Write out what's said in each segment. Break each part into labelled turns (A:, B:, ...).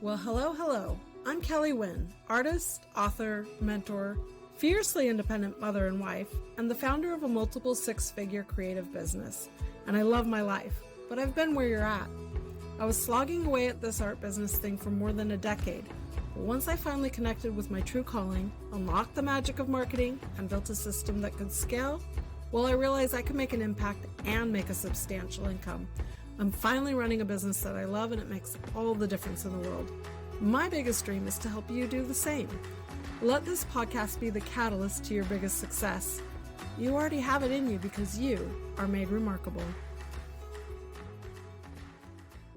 A: Well, hello. I'm Kellee Wynne, artist, author, mentor, fiercely independent mother and wife, and the founder of a multiple six-figure creative business. And I love my life, but I've been where you're at. I was slogging away at this art business thing for more than a decade. But once I finally connected with my true calling, unlocked the magic of marketing, and built a system that could scale, well, I realized I could make an impact and make a substantial income. I'm finally running a business that I love, and it makes all the difference in the world. My biggest dream is to help you do the same. Let this podcast be the catalyst to your biggest success. You already have it in you because you are made remarkable.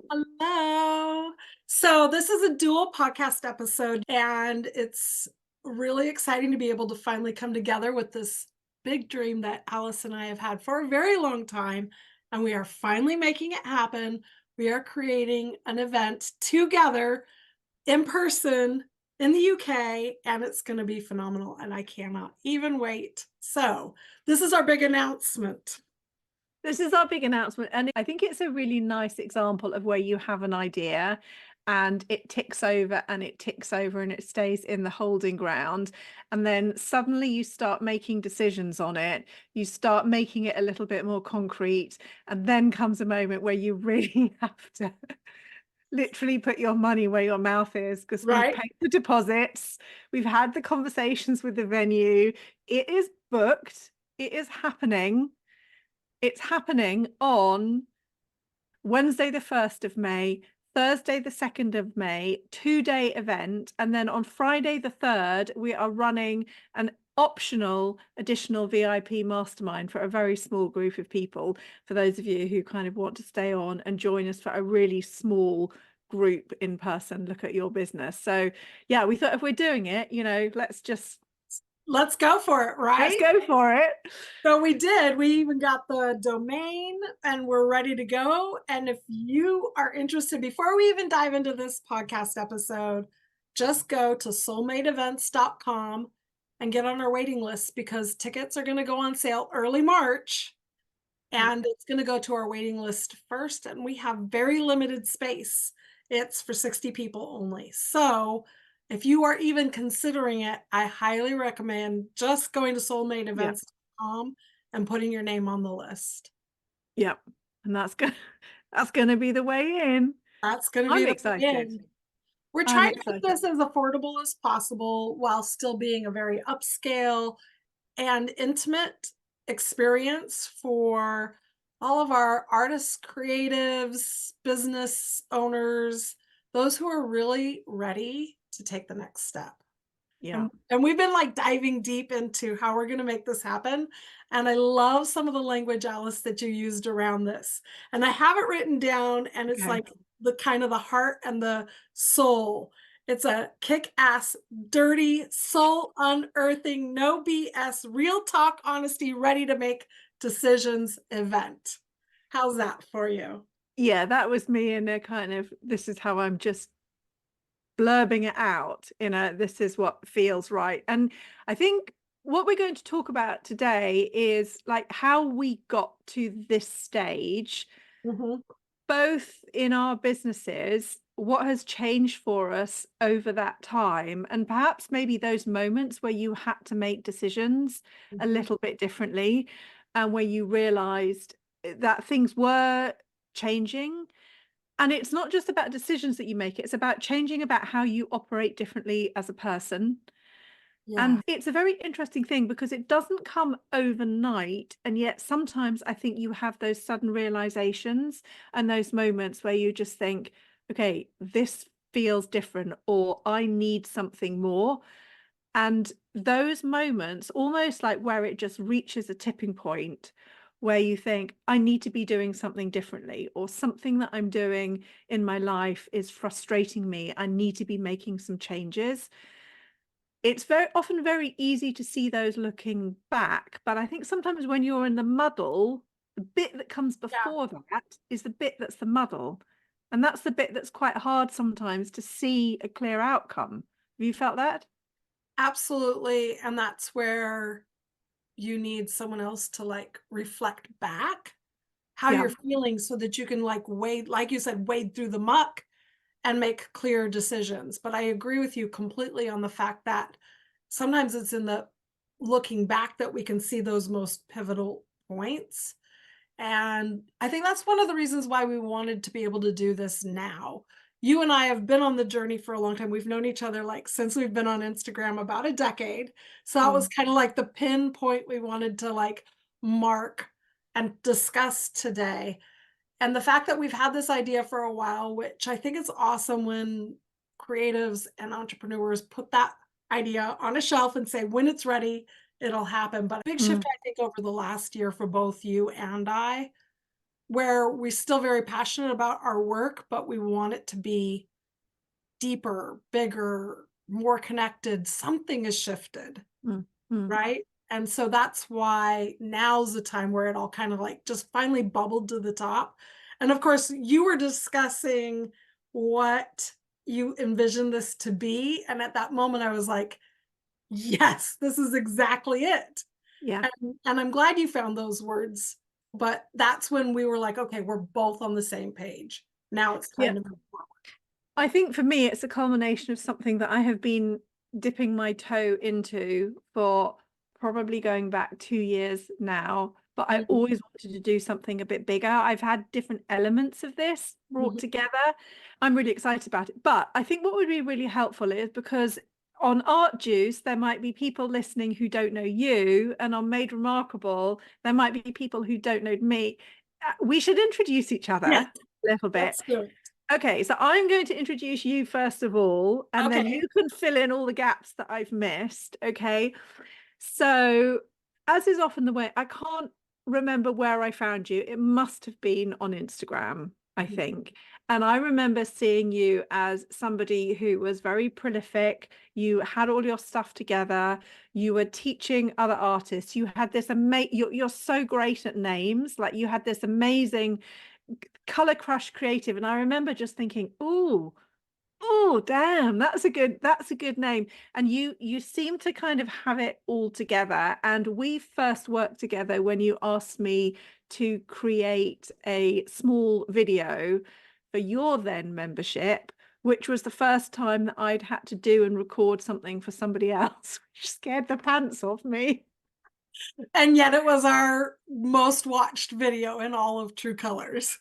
A: Hello. So this is a dual podcast episode, and it's really exciting to be able to finally come together with this big dream that Alice and I have had for a very long time. And we are finally making it happen. We are creating an event together in person in the UK, and it's going to be phenomenal. And I cannot even wait. So this is our big announcement.
B: This is our big announcement. And I think it's a really nice example of where you have an idea and it ticks over and it ticks over and it stays in the holding ground. And then suddenly you start making decisions on it. You start making it a little bit more concrete. And then comes a moment where you really have to literally put your money where your mouth is, because we've paid the deposits. We've had the conversations with the venue. It is booked. It is happening. It's happening on Wednesday, the 1st of May, Thursday, the 2nd of May, 2-day event. And then on Friday, the 3rd, we are running an optional additional VIP mastermind for a very small group of people, for those of you who kind of want to stay on and join us for a really small group in person, look at your business. So yeah, we thought if we're doing it,
A: let's go for it, right?
B: Let's go for it.
A: So we did. We even got the domain and we're ready to go. And if you are interested, before we even dive into this podcast episode, just go to soulmateevents.com and get on our waiting list, because tickets are going to go on sale early March. And it's going to go to our waiting list first. And we have very limited space. It's for 60 people only. So if you are even considering it, I highly recommend just going to soulmateevents.com and putting your name on the list.
B: Yep. And that's going to be the way in.
A: That's going to be the way in. We're trying to make this as affordable as possible while still being a very upscale and intimate experience for all of our artists, creatives, business owners, those who are really ready to take the next step.
B: Yeah.
A: And we've been like diving deep into how we're going to make this happen. And I love some of the language, Alice, that you used around this. And I have it written down, and it's like the kind of the heart and the soul. It's a kick-ass, dirty, soul unearthing, no BS, real talk, honesty, ready to make decisions event. How's that for you?
B: Yeah, that was me in a kind of, this is how I'm just blurbing it out in a, this is what feels right. And I think what we're going to talk about today is like how we got to this stage, both in our businesses, what has changed for us over that time, and perhaps maybe those moments where you had to make decisions a little bit differently, and where you realized that things were changing. And it's not just about decisions that you make, it's about changing about how you operate differently as a person. And it's a very interesting thing because it doesn't come overnight. And yet sometimes I think you have those sudden realizations and those moments where you just think, okay, this feels different, or I need something more. And those moments, almost like where it just reaches a tipping point where you think, I need to be doing something differently, or something that I'm doing in my life is frustrating me. I need to be making some changes. It's very often very easy to see those looking back. But I think sometimes when you're in the muddle, the bit that comes before that is the bit that's the muddle. And that's the bit that's quite hard sometimes to see a clear outcome. Have you felt that?
A: Absolutely. And that's where you need someone else to like reflect back how you're feeling, so that you can like wade, like you said, wade through the muck and make clear decisions. But I agree with you completely on the fact that sometimes it's in the looking back that we can see those most pivotal points. And I think that's one of the reasons why we wanted to be able to do this now. You and I have been on the journey for a long time. We've known each other like since we've been on Instagram about a decade. So that was kind of like the pinpoint we wanted to like mark and discuss today. And the fact that we've had this idea for a while, which I think is awesome when creatives and entrepreneurs put that idea on a shelf and say, when it's ready, it'll happen. But a big shift,
B: Mm,
A: I think, over the last year for both you and I, where we're still very passionate about our work, but we want it to be deeper, bigger, more connected. Something has shifted.
B: mm, mm.
A: Right? And so that's why now's the time where it all kind of like just finally bubbled to the top. And of course, you were discussing what you envisioned this to be. And at that moment, I was like, yes, this is exactly it.
B: Yeah.
A: And I'm glad you found those words. But that's when we were like, okay, we're both on the same page. Now it's
B: Yeah.
A: time to move forward.
B: I think for me, it's a culmination of something that I have been dipping my toe into for probably going back 2 years now. But I
A: Mhm,
B: always wanted to do something a bit bigger. I've had different elements of this brought
A: mhm.
B: together. I'm really excited about it. But I think what would be really helpful is because on Art Juice, there might be people listening who don't know you, and on Made Remarkable, there might be people who don't know me. We should introduce each other
A: Yes,
B: a little bit.
A: let's do it.
B: Okay, so I'm going to introduce you first of all, and then
A: Okay.
B: you can fill in all the gaps that I've missed. Okay. So, as is often the way, I can't remember where I found you. It must have been on Instagram, I think. And I remember seeing you as somebody who was very prolific. You had all your stuff together. You were teaching other artists. You had this amazing, you're so great at names. Like you had this amazing color crush creative. And I remember just thinking, oh, damn, that's a good name. And you seem to kind of have it all together. And we first worked together when you asked me to create a small video for your then membership, which was the first time that I'd had to do and record something for somebody else, which scared the pants off me.
A: And yet it was our most watched video in all of True Colors.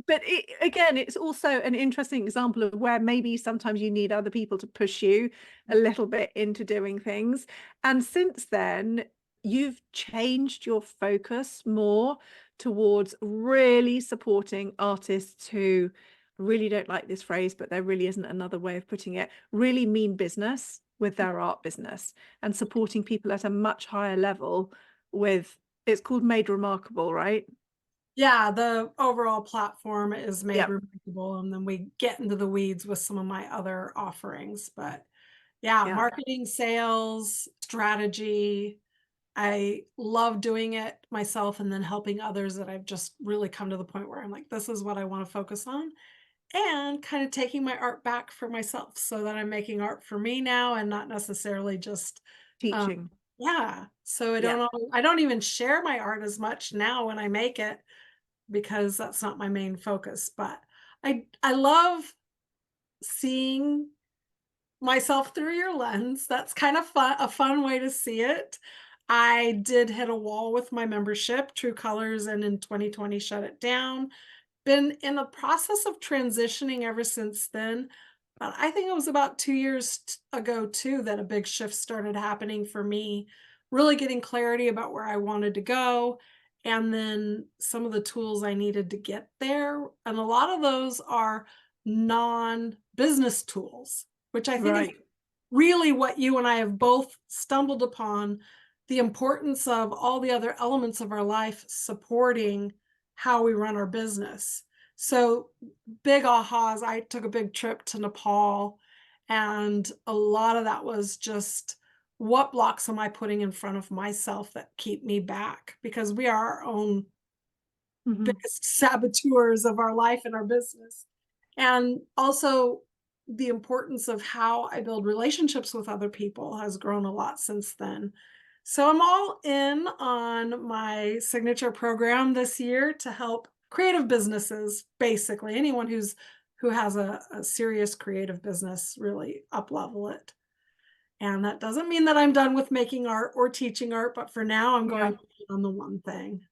B: But again, it's also an interesting example of where maybe sometimes you need other people to push you a little bit into doing things. And since then, you've changed your focus more towards really supporting artists who really don't like this phrase, but there really isn't another way of putting it, really mean business with their art business and supporting people at a much higher level with, it's called Made Remarkable, right?
A: Yeah, the overall platform is Made
B: Yep.
A: Remarkable, and then we get into the weeds with some of my other offerings. But yeah,
B: Yeah.
A: marketing, sales, strategy. I love doing it myself and then helping others that I've just really come to the point where I'm like, this is what I want to focus on. And kind of taking my art back for myself so that I'm making art for me now and not necessarily just um,
B: Teaching.
A: yeah. So
B: Yeah.
A: I don't even share my art as much now when I make it because that's not my main focus. But I love seeing myself through your lens. That's kind of fun, a fun way to see it. I did hit a wall with my membership, True Colors, and in 2020 shut it down. Been in the process of transitioning ever since then. But I think it was about 2 years ago too that a big shift started happening for me, really getting clarity about where I wanted to go, and then some of the tools I needed to get there. And a lot of those are non-business tools, which I think is
B: Right.
A: really what you and I have both stumbled upon, the importance of all the other elements of our life supporting how we run our business. So big ahas. I took a big trip to Nepal, and a lot of that was just what blocks am I putting in front of myself that keep me back? Because we are our own
B: Mhm.
A: biggest saboteurs of our life and our business. And also, the importance of how I build relationships with other people has grown a lot since then. So I'm all in on my signature program this year to help creative businesses, basically anyone who's who has a serious creative business really up level it. And that doesn't mean that I'm done with making art or teaching art, but for now I'm
B: Yeah.
A: going on the one thing.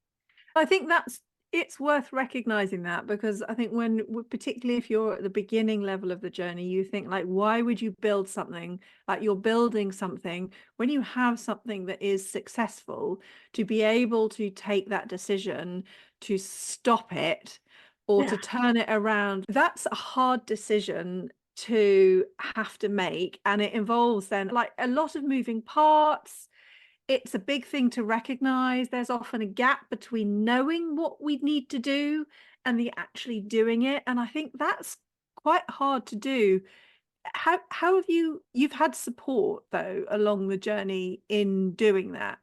B: I think it's worth recognizing that, because I think particularly if you're at the beginning level of the journey, you think like, why would you build something like you're building something when you have something that is successful, to be able to take that decision to stop it or
A: Yeah.
B: to turn it around? That's a hard decision to have to make, and it involves then like a lot of moving parts. It's a big thing to recognize. There's often a gap between knowing what we need to do and the actually doing it. And I think that's quite hard to do. How have you've had support though along the journey in doing that?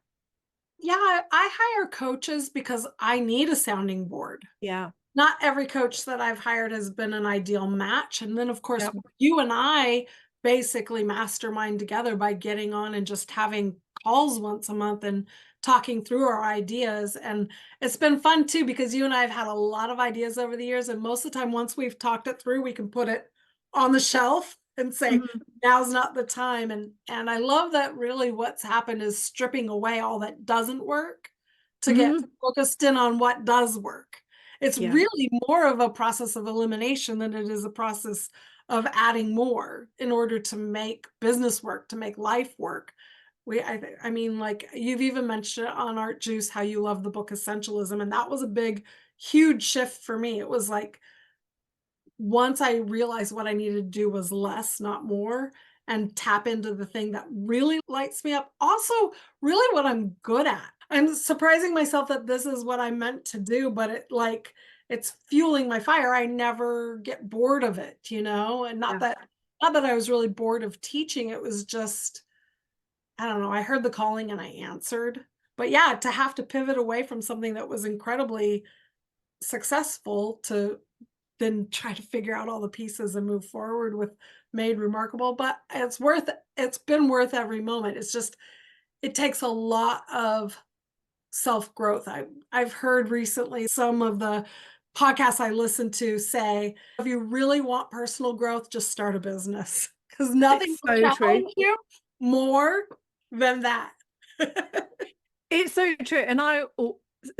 A: Yeah, I hire coaches because I need a sounding board.
B: Yeah.
A: Not every coach that I've hired has been an ideal match. And then, of course,
B: Yep.
A: you and I basically mastermind together by getting on and just having calls once a month and talking through our ideas. And it's been fun too, because you and I have had a lot of ideas over the years. And most of the time, once we've talked it through, we can put it on the shelf and say,
B: Mhm.
A: now's not the time. And I love that really what's happened is stripping away all that doesn't work to get
B: Mhm.
A: focused in on what does work. It's
B: Yeah.
A: really more of a process of elimination than it is a process of adding more in order to make business work, to make life work. I mean, like you've even mentioned on Art Juice how you love the book Essentialism, and that was a big, huge shift for me. It was like once I realized what I needed to do was less, not more, and tap into the thing that really lights me up. Also, really what I'm good at. I'm surprising myself that this is what I meant to do, but it's fueling my fire. I never get bored of it, you know? And
B: Yeah.
A: not that I was really bored of teaching. It was just, I don't know, I heard the calling and I answered. But yeah, to have to pivot away from something that was incredibly successful to then try to figure out all the pieces and move forward with Made Remarkable, but it's been worth every moment. It's just it takes a lot of self-growth. I've heard recently some of the podcasts I listen to say, if you really want personal growth, just start a business because nothing
B: It's
A: will
B: so true.
A: challenge you more than that.
B: It's so true. And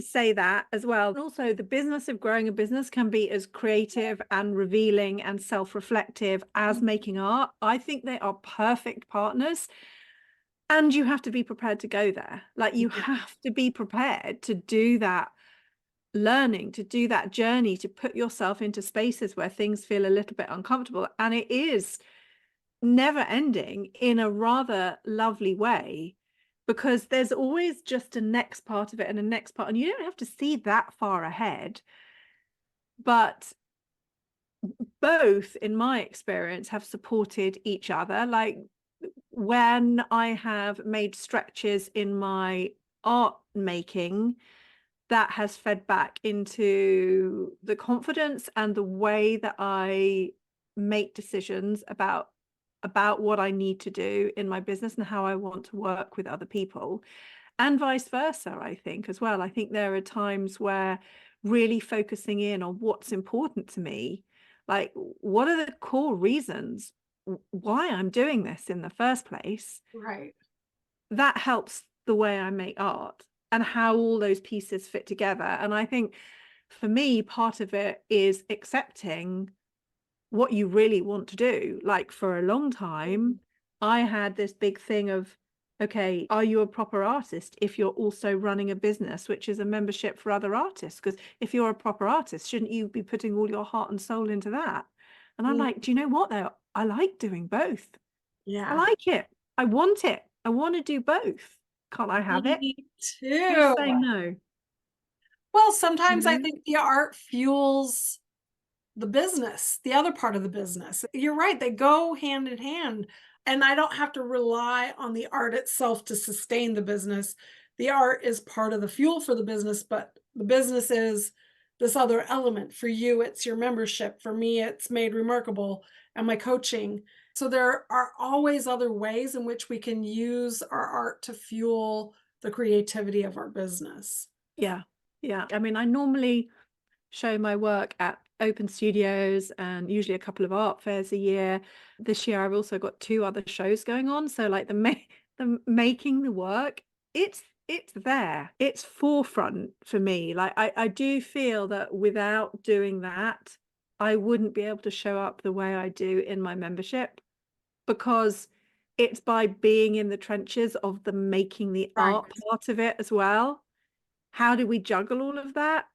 B: say that as well. And also, the business of growing a business can be as creative and revealing and self-reflective as making art. I think they are perfect partners. And you have to be prepared to go there. Like, you
A: Yeah,
B: have to be prepared to do that learning, to do that journey, to put yourself into spaces where things feel a little bit uncomfortable. And it is never ending in a rather lovely way, because there's always just a next part of it and a next part, and you don't have to see that far ahead. But both, in my experience, have supported each other. Like, when I have made stretches in my art making, that has fed back into the confidence and the way that I make decisions about what I need to do in my business and how I want to work with other people, and vice versa. I think as well. I think there are times where really focusing in on what's important to me, like what are the core reasons why I'm doing this in the first place,
A: right.
B: that helps the way I make art and how all those pieces fit together. And I think for me, part of it is accepting what you really want to do. Like, for a long time, I had this big thing of, okay, are you a proper artist if you're also running a business, which is a membership for other artists? Because if you're a proper artist, shouldn't you be putting all your heart and soul into that? And I'm
A: Mm,
B: like, do you know what though? I like doing both. I
A: yeah,
B: like it. I want it. I want to do both. Can't I have it?
A: me
B: Who's
A: too.
B: saying no?
A: Well,
B: You
A: sometimes I
B: know?
A: think the art fuels the business, the other part of the business. You're right, they go hand in hand. And I don't have to rely on the art itself to sustain the business. The art is part of the fuel for the business, but the business is this other element. For you, it's your membership. For me, it's Made Remarkable and my coaching. So there are always other ways in which we can use our art to fuel the creativity of our business.
B: Yeah. Yeah. I mean, I normally show my work at open studios and usually a couple of art fairs a year. This year I've also got 2 other shows going on. So like the making the work, it's there. It's forefront for me. Like I do feel that without doing that, I wouldn't be able to show up the way I do in my membership, because it's by being in the trenches of the making the
A: Right.
B: art part of it as well. How do we juggle all of that?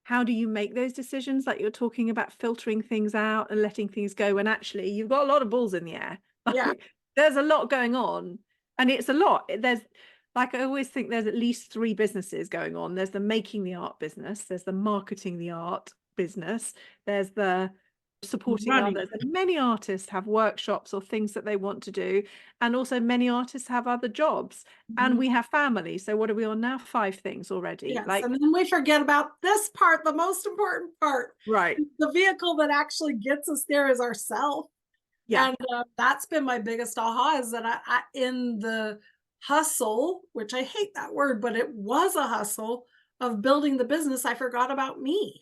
B: How do you make those decisions? Like you're talking about filtering things out and letting things go when actually you've got a lot of balls in the air.
A: Yeah.
B: Like, there's a lot going on, and it's a lot. There's, like, I always think there's at least 3 businesses going on. There's the making the art business, there's the marketing the art business, there's the supporting
A: Running.
B: others. And many artists have workshops or things that they want to do. And also many artists have other jobs, and we have family. So what are we on now? 5 things already.
A: Yes,
B: Like,
A: and then we forget about this part, the most important part.
B: right.
A: The vehicle that actually gets us there is ourself.
B: Yeah.
A: And that's been my biggest aha, is that I in the hustle, which I hate that word, but it was a hustle of building the business, I forgot about me.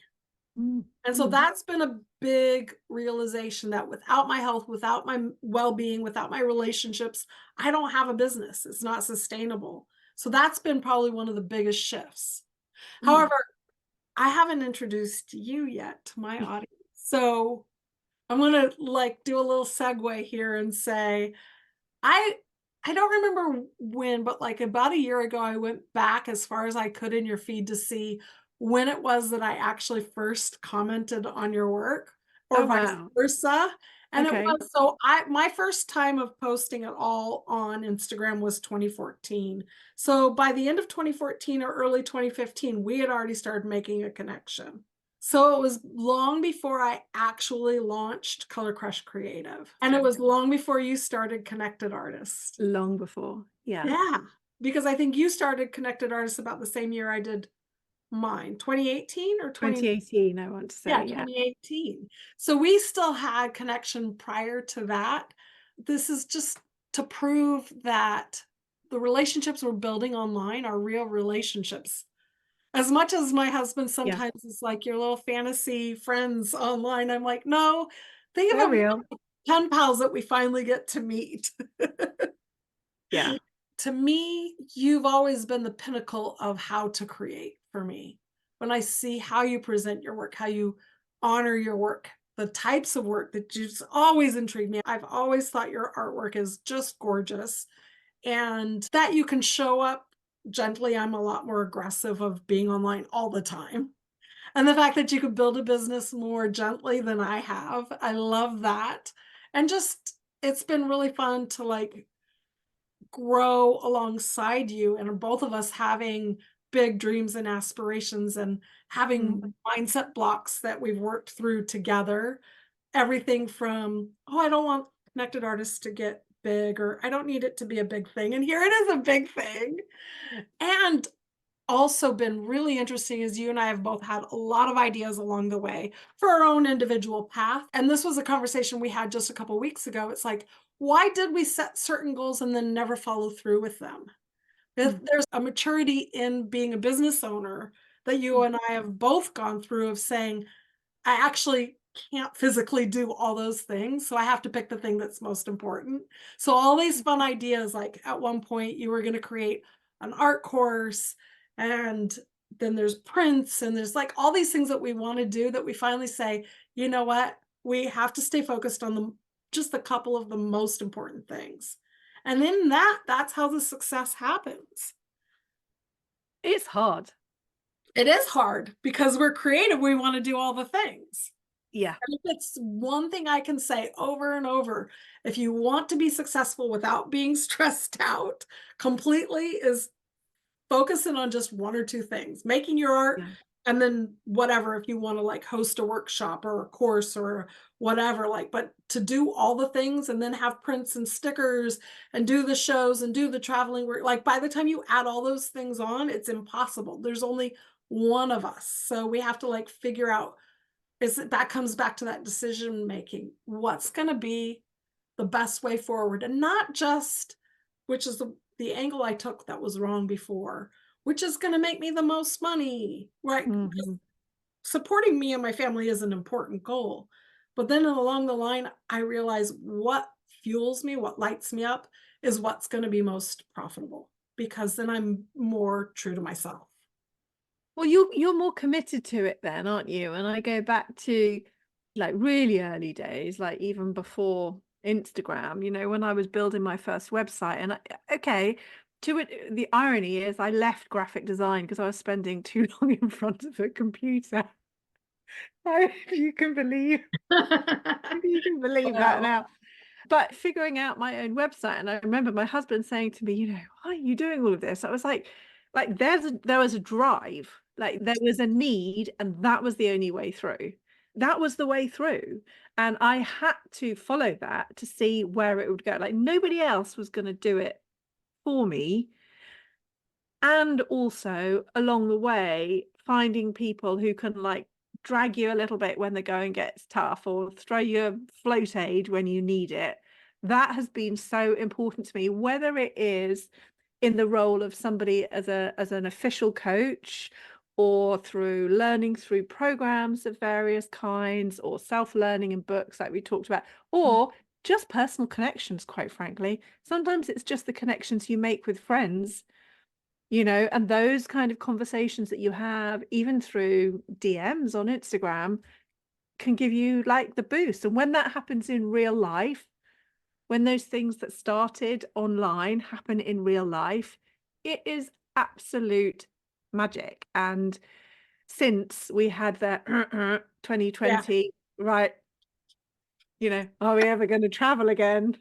A: And so that's been a big realization, that without my health, without my well-being, without my relationships, I don't have a business. It's not sustainable. So that's been probably one of the biggest shifts.
B: Mm.
A: However, I haven't introduced you yet to my audience. So I'm gonna like do a little segue here and say, I I don't remember when, but like about a year ago, I went back as far as I could in your feed to see when it was that I actually first commented on your work, or
B: Oh,
A: vice
B: wow.
A: versa. And it
B: Okay.
A: was so I my first time of posting at all on Instagram was 2014. So by the end of 2014 or early 2015, we had already started making a connection. So it was long before I actually launched Color Crush Creative. And it was long before you started Connected Artist.
B: Long before. Yeah.
A: Yeah. Because I think you started Connected Artist about the same year I did mine, 2018 or 20,
B: 2018, I want to
A: yeah,
B: say. Yeah.
A: 2018. So we still had connection prior to that. This is just to prove that the relationships we're building online are real relationships. As much as my husband
B: Yeah.
A: sometimes is like, your little fantasy friends online, I'm like, no, think of
B: They're
A: them
B: real.
A: like pen pals that we finally get to meet.
B: Yeah.
A: To me, you've always been the pinnacle of how to create for me. When I see how you present your work, how you honor your work, the types of work that just always intrigued me. I've always thought your artwork is just gorgeous, and that you can show up gently. I'm a lot more aggressive of being online all the time. And the fact that you could build a business more gently than I have, I love that. And just, it's been really fun to like grow alongside you, and both of us having big dreams and aspirations, and having
B: Mm.
A: mindset blocks that we've worked through together. Everything from, oh, I don't want Connected Artists to get big, or I don't need it to be a big thing. And here it is, a big thing. And also been really interesting is you and I have both had a lot of ideas along the way for our own individual path. And this was a conversation we had just a couple weeks ago. It's like, why did we set certain goals and then never follow through with them?
B: Mm.
A: There's a maturity in being a business owner that you
B: Mm.
A: and I have both gone through, of saying, I actually can't physically do all those things, so I have to pick the thing that's most important. So all these fun ideas, like at one point you were going to create an art course, and then there's prints, and there's like all these things that we want to do, that we finally say, you know what? We have to stay focused on the just a couple of the most important things. And in that, that's how the success happens.
B: It's hard.
A: It is hard because we're creative, we want to do all the things.
B: Yeah.
A: And if it's one thing I can say over and over, if you want to be successful without being stressed out completely, is focusing on just 1 or 2 things, making your art,
B: Yeah.
A: and then whatever, if you want to like host a workshop or a course or whatever, like, but to do all the things and then have prints and stickers and do the shows and do the traveling work, like by the time you add all those things on, it's impossible. There's only one of us. So we have to like figure out, is it, that comes back to that decision making. What's going to be the best way forward? And not just, which is the angle I took that was wrong before, which is going to make me the most money, right?
B: Mhm.
A: supporting me and my family is an important goal. But then along the line, I realize what fuels me, what lights me up is what's going to be most profitable because then I'm more true to myself.
B: Well, you're more committed to it then, aren't you? And I go back to like really early days, like even before Instagram, you know, when I was building my first website. And okay, to it, the irony is I left graphic design because I was spending too long in front of a computer. If you can believe, if you can believe that
A: Wow.
B: now. But figuring out my own website, and I remember my husband saying to me, you know, why are you doing all of this? I was like there was a drive, like there was a need, and that was the only way through. That was the way through. And I had to follow that to see where it would go. Like nobody else was going to do it for me. And also along the way, finding people who can like drag you a little bit when the going gets tough or throw you a float aid when you need it. That has been so important to me, whether it is in the role of somebody as an official coach or through learning through programs of various kinds or self-learning in books like we talked about, or just personal connections, quite frankly. Sometimes it's just the connections you make with friends, you know, and those kind of conversations that you have even through DMs on Instagram can give you like the boost. And when that happens in real life, when those things that started online happen in real life, it is absolute magic. And since we had that
A: Yeah.
B: 2020, right, you know, are we ever going to travel again?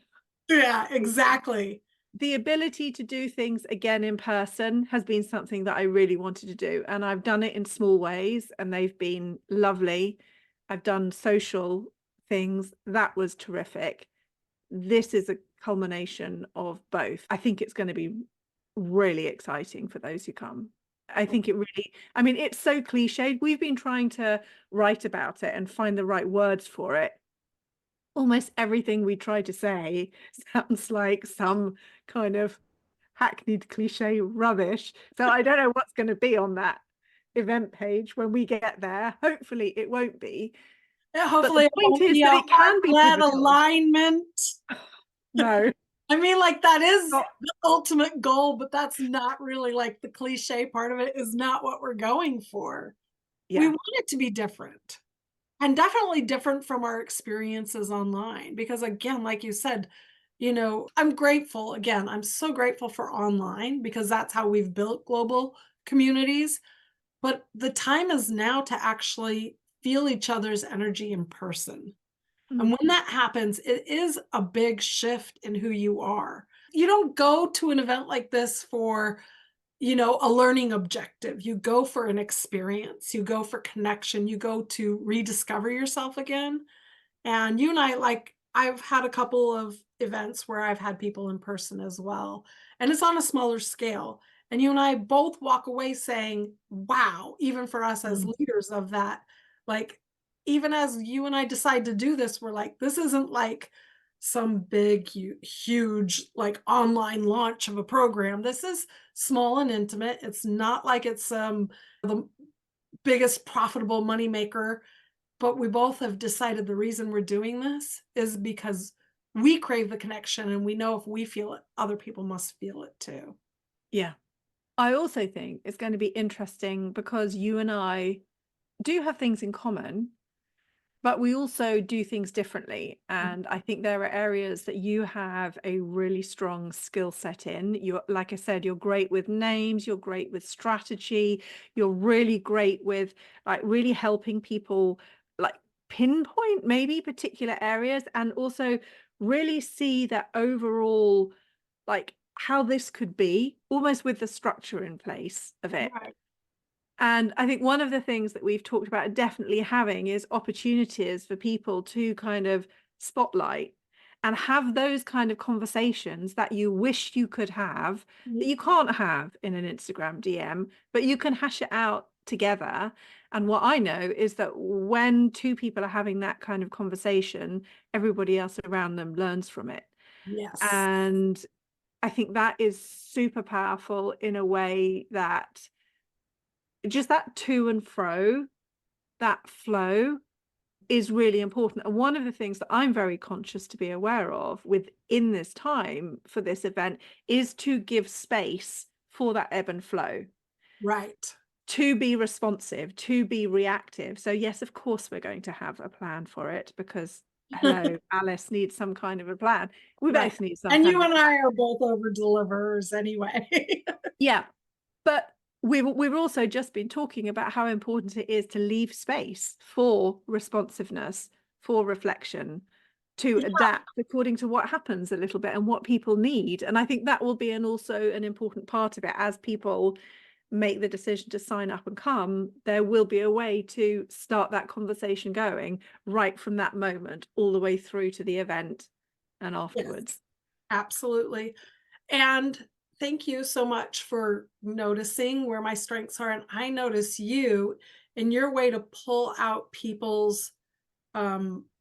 A: Yeah, exactly.
B: The ability to do things again in person has been something that I really wanted to do. And I've done it in small ways and they've been lovely. I've done social things. That was terrific. This is a culmination of both. I think it's going to be really exciting for those who come. I think it really, I mean, it's so cliched. We've been trying to write about it and find the right words for it. Almost everything we try to say sounds like some kind of hackneyed cliche rubbish. So I don't know what's going to be on that event page when we get there. Hopefully it won't be.
A: Yeah,
B: But the
A: hopefully it
B: point
A: won't
B: is
A: be a
B: that it can be
A: heart-led
B: pivotal.
A: alignment.
B: No,
A: I mean, like that is
B: not,
A: the ultimate goal, but that's not really like the cliche part of it is not what we're going for. We
B: yeah.
A: want it to be different and definitely different from our experiences online. Because again, like you said, I'm grateful. Again, I'm so grateful for online because that's how we've built global communities. But the time is now to actually feel each other's energy in person. And
B: Mm,
A: when that happens, it is a big shift in who you are. You don't go to an event like this for, a learning objective. You go for an experience, you go for connection, you go to rediscover yourself again. And you and I, like, I've had a couple of events where I've had people in person as well, and it's on a smaller scale. And you and I both walk away saying, wow, even for us as
B: mm.
A: leaders of that, like, even as you and I decide to do this, we're like, this isn't like some big, huge, like online launch of a program. This is small and intimate. It's not like it's the biggest profitable moneymaker, but we both have decided the reason we're doing this is because we crave the connection and we know if we feel it, other people must feel it too.
B: Yeah. I also think it's going to be interesting because you and I do have things in common, but we also do things differently. And I think there are areas that you have a really strong skill set in. You're, like I said, you're great with names, you're great with strategy, you're really great with like really helping people like pinpoint maybe particular areas and also really see that overall, like how this could be almost with the structure in place of it.
A: Right.
B: And I think one of the things that we've talked about definitely having is opportunities for people to kind of spotlight and have those kind of conversations that you wish you could have, that you can't have in an Instagram DM, but you can hash it out together. And what I know is that when two people are having that kind of conversation, everybody else around them learns from it.
A: Yes.
B: And I think that is super powerful in a way that just that to and fro, that flow is really important. And one of the things that I'm very conscious to be aware of within this time for this event is to give space for that ebb and flow.
A: Right.
B: To be responsive, to be reactive. So yes, of course, we're going to have a plan for it because hello, Alice needs some kind of a plan. We
A: Right.
B: both need some
A: And
B: kind
A: you
B: of
A: and I are both over deliverers anyway.
B: yeah. But we've also just been talking about how important it is to leave space for responsiveness, for reflection, to adapt according to what happens a little bit and what people need. And I think that will be also an important part of it. As people make the decision to sign up and come, there will be a way to start that conversation going right from that moment all the way through to the event and afterwards.
A: Yes, absolutely. And thank you so much for noticing where my strengths are. And I notice you in your way to pull out people's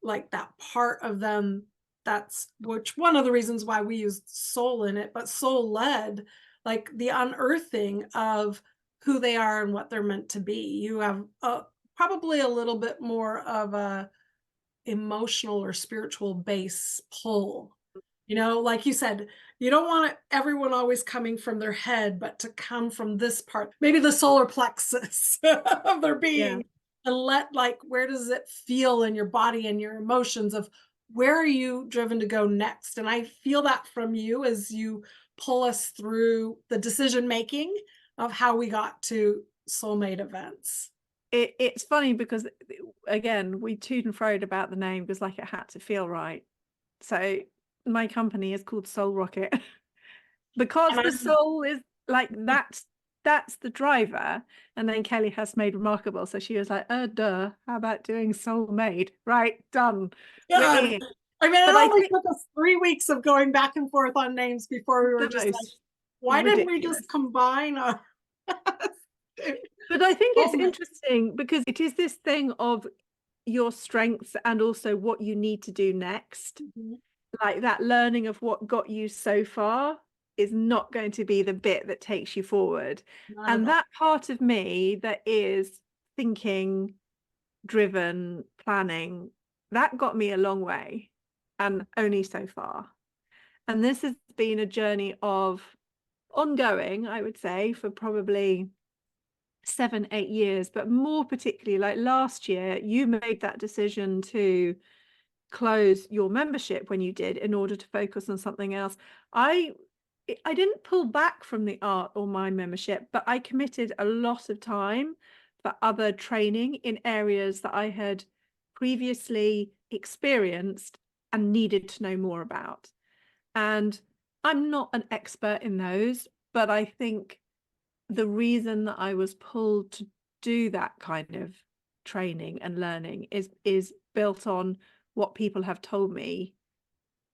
A: like that part of them, that's which one of the reasons why we use soul in it, but soul led, like the unearthing of who they are and what they're meant to be. You have probably a little bit more of a emotional or spiritual base pull. You know, like you said, you don't want everyone always coming from their head, but to come from this part, maybe the solar plexus of their
B: Yeah.
A: being, and let like, where does it feel in your body and your emotions of where are you driven to go next? And I feel that from you as you pull us through the decision making of how we got to soulmate events.
B: It's funny because again, we toot and froed about the name because like it had to feel right. So my company is called Soul Rocket because
A: And
B: the soul is like that's the driver. And then Kelly has made remarkable. So she was like, duh, how about doing Soul Made? Right, done. We're
A: God,
B: in.
A: I mean, it
B: But I
A: only
B: think
A: took us 3 weeks of going back and forth on names before we were
B: the
A: just like,
B: most
A: why didn't we
B: ridiculous.
A: just combine our
B: But I think it's
A: moment?
B: interesting because it is this thing of your strengths and also what you need to do next.
A: Mhm.
B: Like that learning of what got you so far is not going to be the bit that takes you forward.
A: Not at
B: And
A: all.
B: that part of me that is thinking, driven, planning, that got me a long way and only so far. And this has been a journey of ongoing, I would say, for probably 7, 8 years, but more particularly like last year, you made that decision to close your membership when you did in order to focus on something else. I didn't pull back from the art or my membership, but I committed a lot of time for other training in areas that I had previously experienced and needed to know more about. And I'm not an expert in those, but I think the reason that I was pulled to do that kind of training and learning is built on what people have told me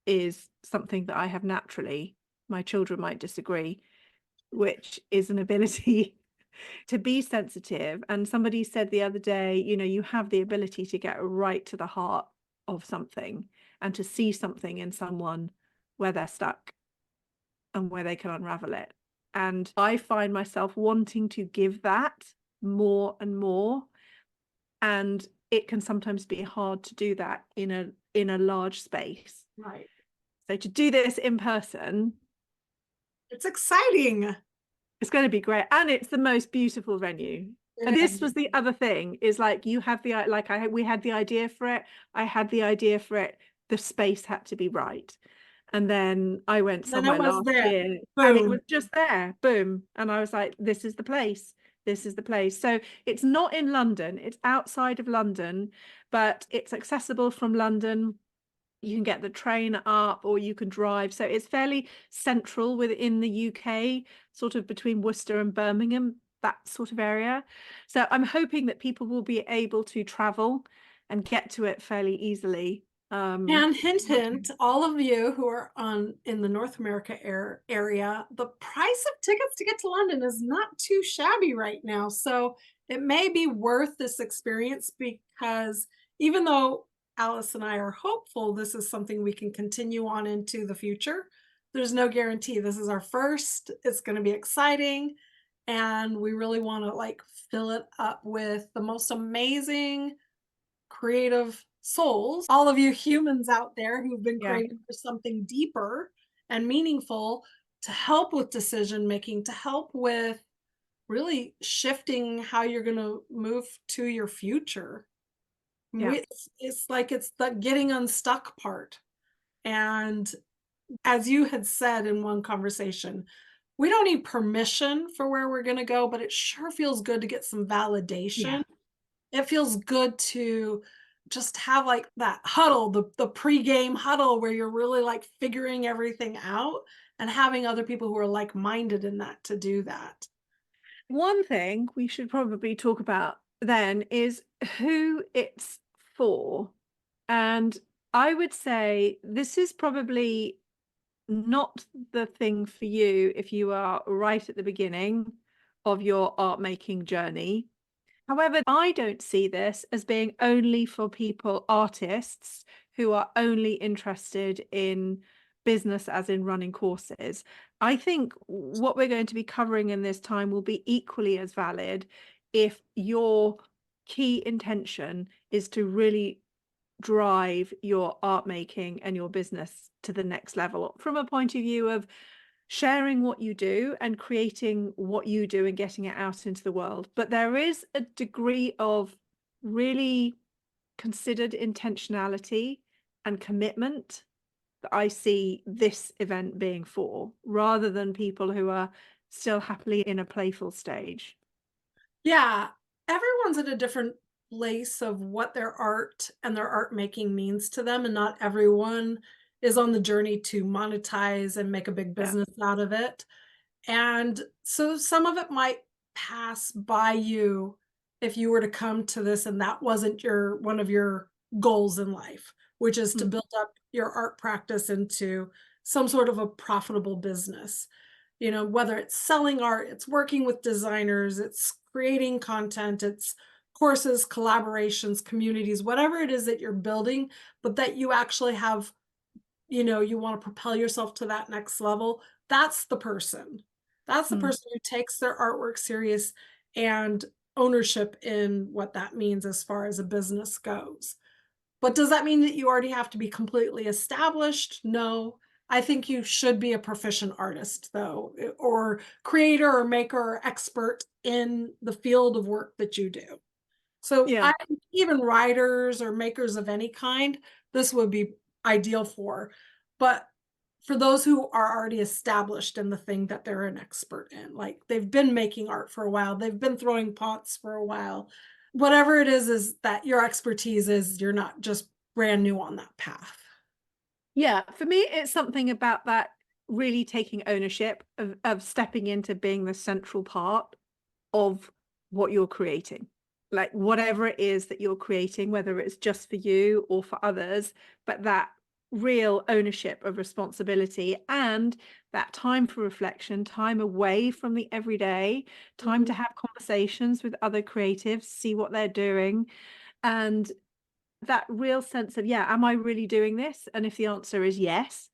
B: is something that I have naturally. My children might disagree, which is an ability to be sensitive. And somebody said the other day, you know, you have the ability to get right to the heart of something and to see something in someone where they're stuck and where they can unravel it. And I find myself wanting to give that more and more. And it can sometimes be hard to do that in a large space.
A: Right.
B: So to do this in person,
A: It's exciting.
B: it's going to be great. And it's the most beautiful venue. And
A: It
B: this
A: is.
B: was the other thing is like you have the like we had the idea for it. I had the idea for it. The space had to be right. And then I went
A: Then it
B: somewhere
A: was
B: last
A: there.
B: year and it
A: Boom.
B: was just there, boom. And I was like, this is the place. This is the place. So it's not in London, it's outside of London, but it's accessible from London. You can get the train up or you can drive. So it's fairly central within the UK, sort of between Worcester and Birmingham, that sort of area. So I'm hoping that people will be able to travel and get to it fairly easily.
A: And hint, hint, all of you who are on in the North America area, the price of tickets to get to London is not too shabby right now. So it may be worth this experience because even though Alice and I are hopeful this is something we can continue on into the future, there's no guarantee. This is our first. It's going to be exciting. and we really want to like fill it up with the most amazing creative souls, all of you humans out there who've been
B: Yeah.
A: craving for something deeper and meaningful to help with decision making, to help with really shifting how you're going to move to your future.
B: Yeah.
A: It's like it's the getting unstuck part. And as you had said in one conversation, we don't need permission for where we're going to go, but it sure feels good to get some
B: Yeah.
A: validation. It feels good to just have, like, that huddle, the pregame huddle where you're really, like, figuring everything out and having other people who are like-minded in that to do that.
B: One thing we should probably talk about then is who it's for. And I would say this is probably not the thing for you if you are right at the beginning of your art making journey. However, I don't see this as being only for people, artists who are only interested in business, as in running courses. I think what we're going to be covering in this time will be equally as valid if your key intention is to really drive your art making and your business to the next level from a point of view of sharing what you do and creating what you do and getting it out into the world. But there is a degree of really considered intentionality and commitment that I see this event being for, rather than people who are still happily in a playful stage.
A: Yeah, everyone's at a different place of what their art and their art making means to them, and not everyone is on the journey to monetize and make a big
B: Yeah.
A: business out of it. And so some of it might pass by you if you were to come to this and that wasn't your one of your goals in life, which is to
B: Mm,
A: build up your art practice into some sort of a profitable business. You know, whether it's selling art, it's working with designers, it's creating content, it's courses, collaborations, communities, whatever it is that you're building, but that you actually have, you know, you want to propel yourself to that next level. That's the person. That's the
B: mm.
A: person who takes their artwork serious and ownership in what that means as far as a business goes. But does that mean that you already have to be completely established? No. I think you should be a proficient artist, though, or creator or maker or expert in the field of work that you do. So
B: Yeah.
A: I think even writers or makers of any kind, this would be ideal for. But for those who are already established in the thing that they're an expert in, like they've been making art for a while, they've been throwing pots for a while, whatever it is that your expertise is, you're not just brand new on that path.
B: Yeah, for me, it's something about that really taking ownership of stepping into being the central part of what you're creating. Like whatever it is that you're creating, whether it's just for you or for others, but that real ownership of responsibility and that time for reflection, time away from the everyday, time
A: Mhm.
B: to have conversations with other creatives, see what they're doing, and that real sense of, yeah, am I really doing this? And if the answer is yes,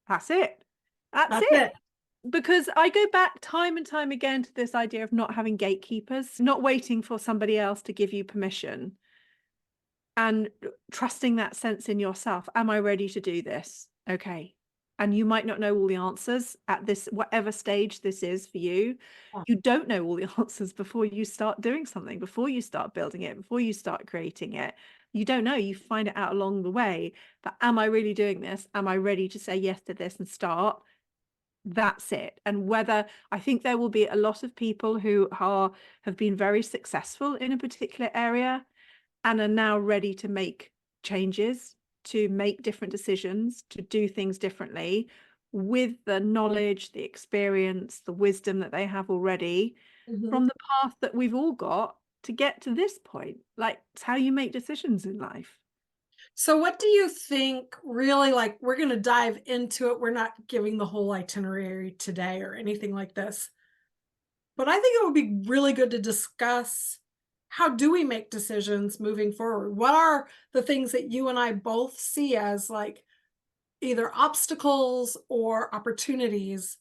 B: that's it. That's
A: That's
B: it.
A: it.
B: Because I go back time and time again to this idea of not having gatekeepers, not waiting for somebody else to give you permission, and trusting that sense in yourself. Am I ready to do this? Okay. And you might not know all the answers at this, whatever stage this is for you.
A: Yeah.
B: You don't know all the answers before you start doing something, before you start building it, before you start creating it. You don't know. You find it out along the way. But am I really doing this? Am I ready to say yes to this and start? That's it. And whether I think there will be a lot of people who have been very successful in a particular area and are now ready to make changes, to make different decisions, to do things differently with the knowledge, the experience, the wisdom that they have already
A: Mhm.
B: from the path that we've all got to get to this point. Like, it's how you make decisions in life.
A: So what do you think really like we're going to dive into it. We're not giving the whole itinerary today or anything like this. But I think it would be really good to discuss how do we make decisions moving forward? What are the things that you and I both see as like either obstacles or opportunities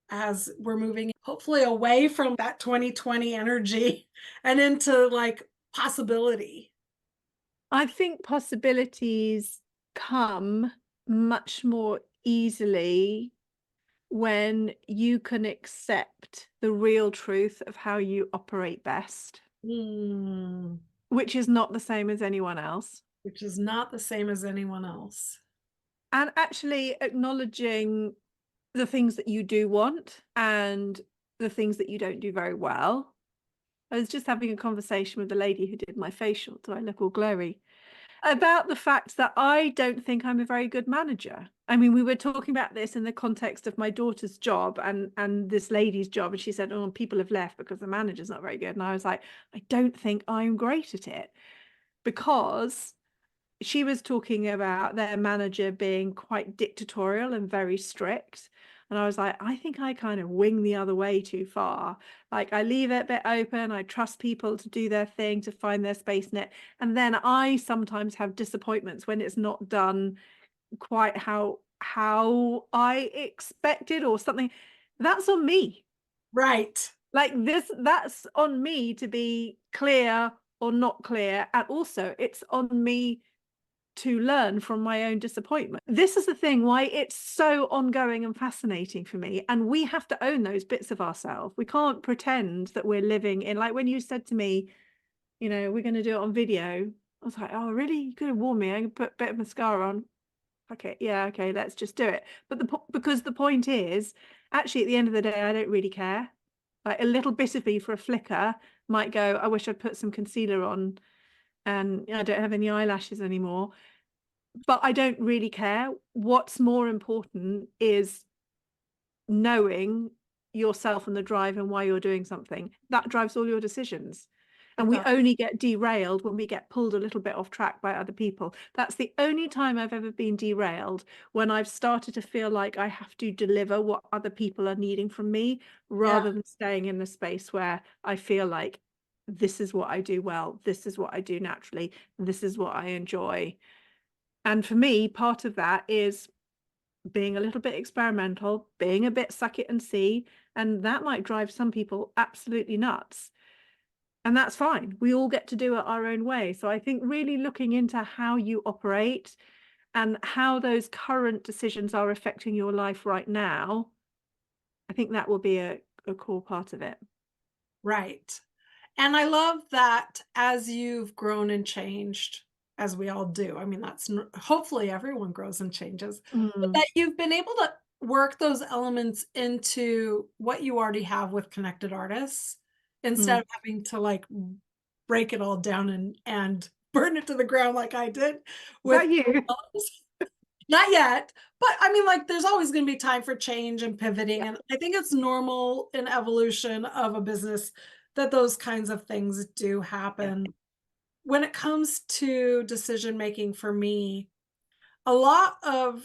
A: as we're moving hopefully away from that 2020 energy and into like possibility.
B: I think possibilities come much more easily when you can accept the real truth of how you operate best,
A: Mm,
B: which is not the same as anyone else.
A: which is not the same as anyone else.
B: And actually acknowledging the things that you do want and the things that you don't do very well. I was just having a conversation with the lady who did my facial. Do I look all glowy? About the fact that I don't think I'm a very good manager. I mean, we were talking about this in the context of my daughter's job and this lady's job, and she said, "Oh, people have left because the manager's not very good." And I was like, "I don't think I'm great at it," because she was talking about their manager being quite dictatorial and very strict. And I was like, I think I kind of wing the other way too far. Like, I leave it a bit open. I trust people to do their thing, to find their space in it. And then I sometimes have disappointments when it's not done quite how I expected or something. That's on me.
A: Right.
B: Like this, that's on me to be clear or not clear. And also it's on me to learn from my own disappointment. This is the thing why it's so ongoing and fascinating for me. And we have to own those bits of ourselves. We can't pretend that we're living in, like when you said to me, you know, we're going to do it on video. I was like, oh, really? You could have warned me. I could put a bit of mascara on. Okay, yeah, okay, let's just do it. But because the point is, actually, at the end of the day, I don't really care. Like a little bit of me for a flicker might go, I wish I'd put some concealer on and I don't have any eyelashes anymore. But I don't really care. What's more important is knowing yourself and the drive and why you're doing something. That drives all your decisions. And we only get derailed when we get pulled a little bit off track by other people. That's the only time I've ever been derailed, when I've started to feel like I have to deliver what other people are needing from me, rather than staying in the space where I feel like this is what I do well, this is what I do naturally, this is what I enjoy. And for me, part of that is being a little bit experimental, being a bit suck it and see, and that might drive some people absolutely nuts. And that's fine. We all get to do it our own way. So I think really looking into how you operate and how those current decisions are affecting your life right now, I think that will be a core part of it.
A: Right. And I love that as you've grown and changed, as we all do. I mean, that's hopefully everyone grows and changes, but
B: Mm,
A: that you've been able to work those elements into what you already have with connected artists instead
B: mm.
A: of having to like break it all down and burn it to the ground like I did
B: Is
A: with
B: that you?
A: not yet, but I mean, like, there's always going to be time for change and pivoting.
B: Yeah,
A: And I think it's normal in evolution of a business that those kinds of things do
B: yeah.
A: happen. When it comes to decision making for me, a lot of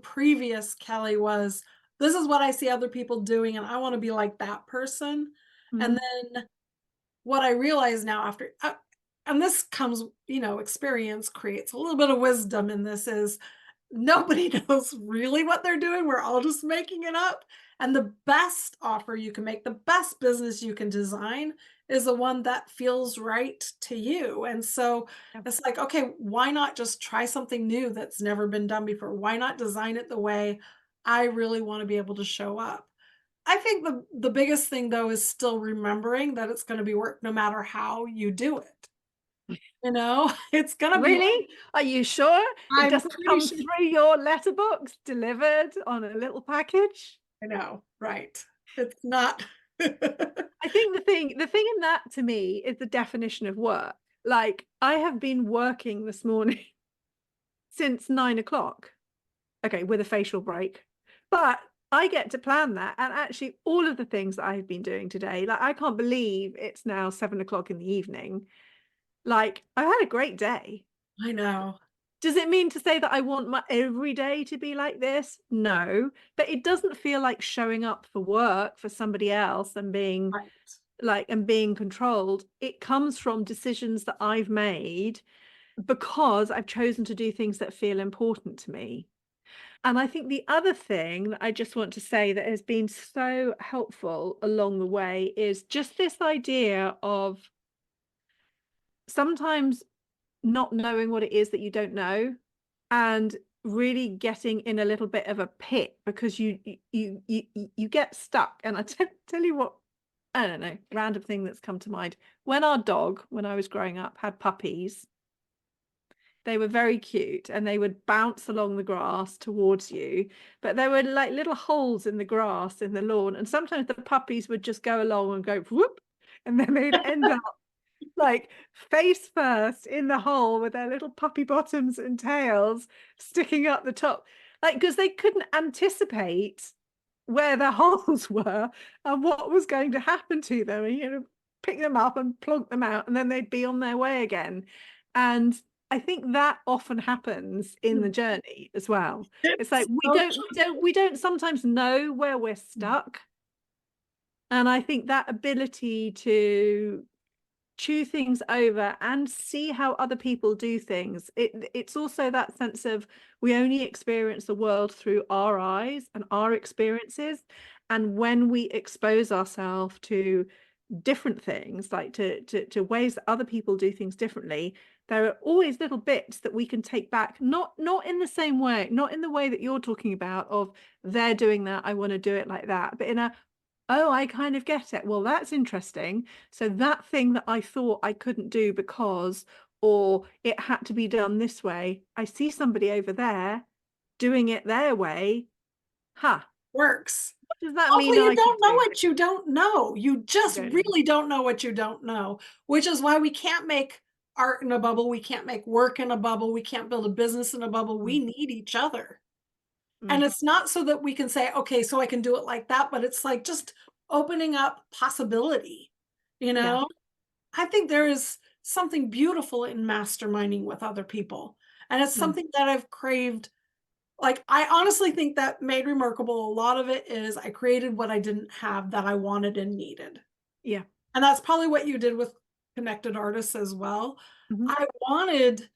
A: previous Kelly was, this is what I see other people doing, and I want to be like that person. And
B: Mm,
A: then what I realize now after, and this comes, experience creates a little bit of wisdom in this is nobody knows really what they're doing. We're all just making it up. And the best offer you can make, the best business you can design is the one that feels right to you. And so
B: yeah.
A: it's like, okay, why not just try something new that's never been done before? Why not design it the way I really want to be able to show up? I think the biggest thing though is still remembering that it's going to be work no matter how you do it. It's going to be work.
B: Really? Are you sure it
A: I'm
B: doesn't
A: pretty
B: come
A: sure.
B: through your letterbox delivered on a little package?
A: I know, right. It's not.
B: I think the thing in that to me is the definition of work. Like I have been working this morning since 9 o'clock. Okay, with a facial break. But I get to plan that. And actually all of the things that I've been doing today, like I can't believe it's now 7 o'clock in the evening. Like I've had a great day.
A: I know.
B: Does it mean to say that I want my every day to be like this? No, but it doesn't feel like showing up for work for somebody else and being
A: Right.
B: being controlled. It comes from decisions that I've made because I've chosen to do things that feel important to me. And I think the other thing that I just want to say that has been so helpful along the way is just this idea of sometimes not knowing what it is that you don't know, and really getting in a little bit of a pit because you get stuck. And I tell you what, I don't know, random thing that's come to mind. When our dog, when I was growing up, had puppies, they were very cute and they would bounce along the grass towards you, but there were like little holes in the grass in the lawn, and sometimes the puppies would just go along and go whoop, and then they'd end up like face first in the hole with their little puppy bottoms and tails sticking up the top, like because they couldn't anticipate where the holes were and what was going to happen to them, and pick them up and plonk them out, and then they'd be on their way again. And I think that often happens in the journey as well. It's like
A: It's
B: we
A: so
B: don't sometimes know where we're stuck. And I think that ability to chew things over and see how other people do things. It's also that sense of we only experience the world through our eyes and our experiences. And when we expose ourselves to different things, like to ways that other people do things differently, there are always little bits that we can take back, not in the same way, not in the way that you're talking about of they're doing that, I want to do it like that, but in a, oh, I kind of get it. Well, that's interesting. So that thing that I thought I couldn't do because, or it had to be done this way, I see somebody over there doing it their way. Ha,
A: works.
B: what does that
A: Also,
B: mean
A: you
B: I could
A: don't know
B: do?
A: what you don't know. You
B: You
A: just
B: don't know.
A: really don't know what you don't know, which is why we can't make art in a bubble. We can't make work in a bubble. We can't build a business in a bubble. We
B: Mm,
A: need each other.
B: mm,
A: And it's not so that we can say, okay, so I can do it like that, but it's like just opening up possibility. You
B: yeah.
A: know, I think there is something beautiful in masterminding with other people. And it's
B: Mm,
A: something that I've craved. Like, I honestly think that Made Remarkable, a lot of it is I created what I didn't have that I wanted and needed.
B: yeah.
A: And that's probably what you did with Connected Artists as well.
B: Mhm.
A: I wanted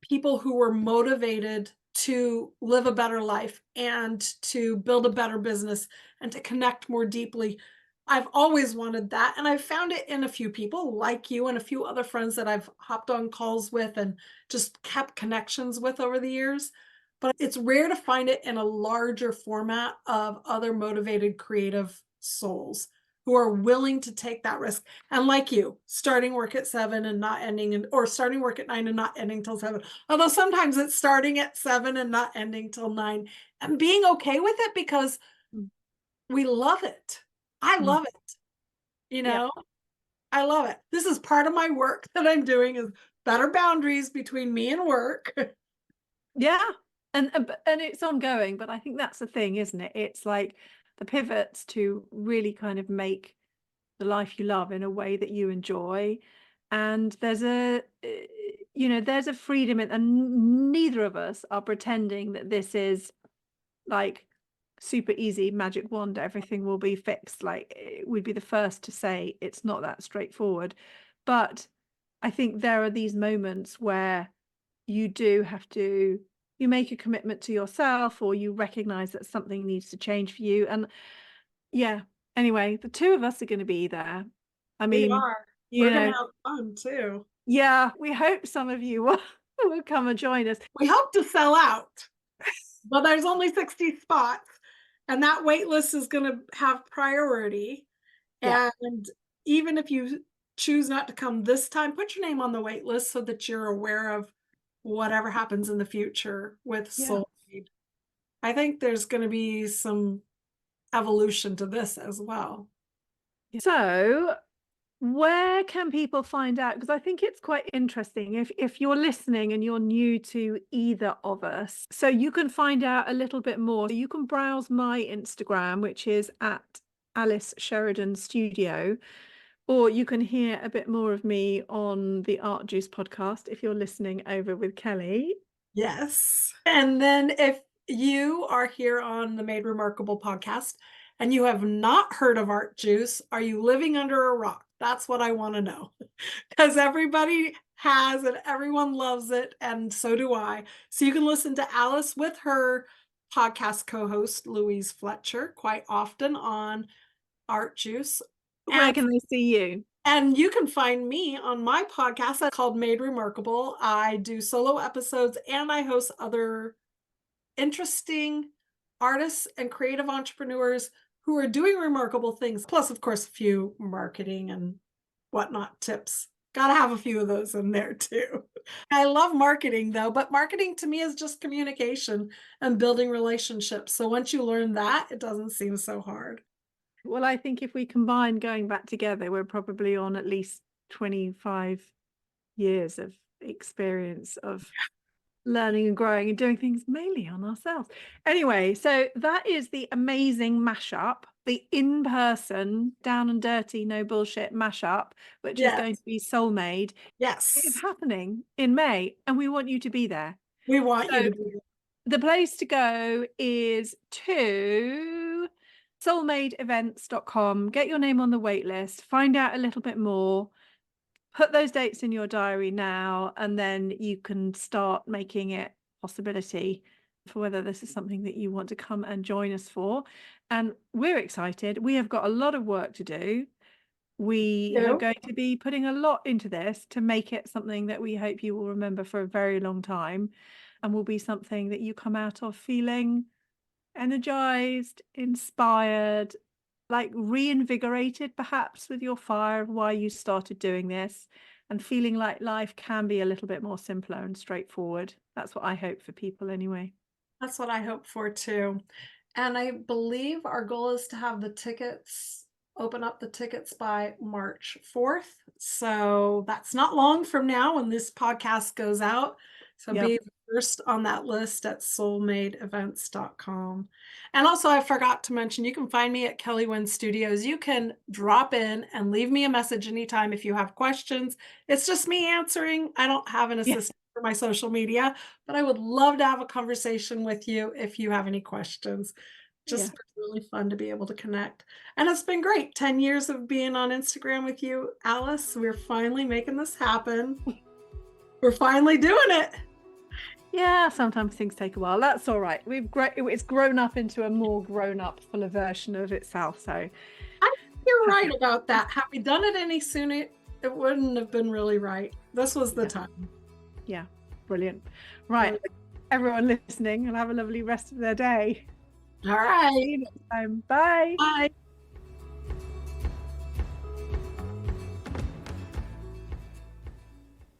A: people who were motivated to live a better life and to build a better business and to connect more deeply. I've always wanted that. And I've found it in a few people like you and a few other friends that I've hopped on calls with and just kept connections with over the years. But it's rare to find it in a larger format of other motivated creative souls who are willing to take that risk. And like you, starting work at 7 and not ending, or starting work at 9 and not ending till 7. Although sometimes it's starting at 7 and not ending till 9, and being okay with it because
B: Mm,
A: we love it. I
B: mm.
A: love it. You
B: Yeah.
A: know, I love it. This is part of my work that I'm doing is better boundaries between me and work.
B: Yeah. And it's ongoing, but I think that's the thing, isn't it? It's like the pivots to really kind of make the life you love in a way that you enjoy. And there's there's a freedom in, and neither of us are pretending that this is like super easy magic wand, everything will be fixed. Like we'd be the first to say it's not that straightforward. But I think there are these moments where you do have to, you make a commitment to yourself, or you recognize that something needs to change for you. And yeah, anyway, the two of us are going to be there. I
A: We
B: mean,
A: are.
B: you
A: We're gonna
B: know,
A: have fun too.
B: yeah, we hope some of you will come and join us.
A: We hope to sell out, but there's only 60 spots, and that wait list is gonna have priority.
B: Yeah,
A: And even if you choose not to come this time, put your name on the wait list so that you're aware of whatever happens in the future with
B: yeah.
A: Soul Seed. I think there's going to be some evolution to this as well.
B: So where can people find out? Because I think it's quite interesting if you're listening and you're new to either of us. So you can find out a little bit more. You can browse my Instagram, which is at Alice Sheridan Studio, or you can hear a bit more of me on the Art Juice podcast if you're listening over with Kelly.
A: Yes. And then if you are here on the Made Remarkable podcast and you have not heard of Art Juice, are you living under a rock? That's what I want to know. Because everybody has and everyone loves it, and so do I. So you can listen to Alice with her podcast co-host Louise Fletcher quite often on Art Juice.
B: Where can they see you?
A: And you can find me on my podcast that's called Made Remarkable. I do solo episodes and I host other interesting artists and creative entrepreneurs who are doing remarkable things. Plus, of course, a few marketing and whatnot tips. Gotta have a few of those in there too. I love marketing though, but marketing to me is just communication and building relationships. So once you learn that, it doesn't seem so hard.
B: Well, I think if we combine going back together, we're probably on at least 25 years of experience of learning and growing and doing things mainly on ourselves. Anyway, so that is the amazing mashup, the in-person, down and dirty, no bullshit mashup, which is going to be Soul Made.
A: Yes.
B: It's happening in May, and we want you to be there.
A: We want you to be there.
B: The place to go is to soulmadeevents.com. Get your name on the wait list, find out a little bit more. Put those dates in your diary now, and then you can start making it a possibility for whether this is something that you want to come and join us for. And we're excited. We have got a lot of work to do. We are going to be putting a lot into this to make it something that we hope you will remember for a very long time, and will be something that you come out of feeling energized, inspired, like reinvigorated perhaps with your fire of why you started doing this, and feeling like life can be a little bit more simpler and straightforward. That's what I hope for people anyway.
A: That's what I hope for too. And I believe our goal is to have the tickets, open up the tickets by March 4th. So that's not long from now when this podcast goes out. So be first on that list at soulmadeevents.com. And also, I forgot to mention, you can find me at Kellee Wynne Studios. You can drop in and leave me a message anytime if you have questions. It's just me answering. I don't have an assistant for my social media, but I would love to have a conversation with you if you have any questions. Just really fun to be able to connect. And it's been great. 10 years of being on Instagram with you, Alice. We're finally making this happen. We're finally doing it.
B: Yeah, sometimes things take a while. That's all right. It's grown up into a more grown-up, fuller version of itself. So
A: I think you're right about that. Had we done it any sooner, it wouldn't have been really right. This was the time.
B: Yeah, brilliant. Right, everyone listening, and have a lovely rest of their day.
A: All right.
B: See you next time. Bye.
A: Bye.